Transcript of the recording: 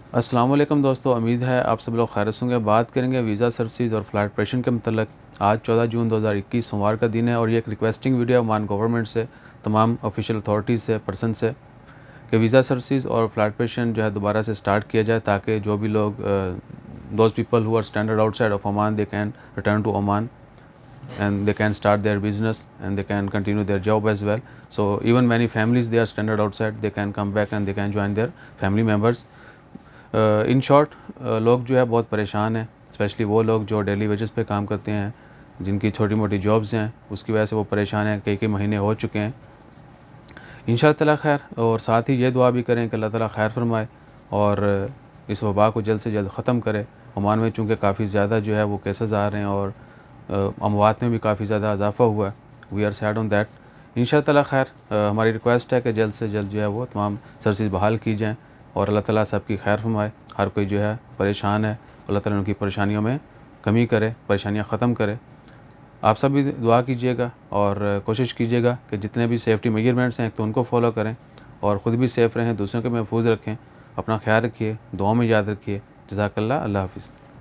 अस्सलाम वालेकुम दोस्तों, उम्मीद है आप सब लोग खैरियत से होंगे। बात करेंगे वीज़ा सर्विसेज और फ़्लाइट ऑपरेशन के मतलब। आज 14 जून 2021 सोमवार का दिन है और ये एक रिक्वेस्टिंग वीडियो है ओमान गवर्नमेंट से, तमाम ऑफिशियल अथॉरिटीज़ से, पर्सन से, कि वीज़ा सर्विसेज और फ़्लाइट ऑपरेशन जो है दोबारा से स्टार्ट किया जाए, ताकि जो भी लोग those people who are standard outside of Oman they can return to Oman and they can start their business and they can continue their job as well. So even many families they are stranded outside, they can come back and they can join their family members. In short लोग जो है बहुत परेशान हैं, specially वो लोग जो daily wages पे काम करते हैं, जिनकी छोटी मोटी जॉब्स हैं, उसकी वजह से वो परेशान हैं। कई कई महीने हो चुके हैं। इंशाअल्लाह ताला खैर, और साथ ही ये दुआ भी करें कि अल्लाह ताला खैर फरमाए और इस वबा को जल्द से जल्द ख़त्म करे। ओमान में चूँकि काफ़ी ज़्यादा जो है वो केसेस आ रहे हैं और अमवात में भी काफ़ी ज़्यादा इजाफ़ा हुआ है। We are sad on that. इंशाअल्लाह ताला खैर, हमारी रिक्वेस्ट है कि जल्द से जल्द जो है वो तमाम सर्विसेज बहाल की जाएँ और अल्लाह ताला सबकी खैर फरमाए। हर कोई जो है परेशान है, अल्लाह ताला उनकी परेशानियों में कमी करे, परेशानियाँ ख़त्म करे। आप सब भी दुआ कीजिएगा और कोशिश कीजिएगा कि जितने भी सेफ्टी मेजरमेंट्स हैं तो उनको फॉलो करें और ख़ुद भी सेफ़ रहें, दूसरों को महफूज रखें। अपना ख्याल रखिए, दुआ में याद रखिए। जज़ाकल्लाह। अल्लाह हाफ़िज़।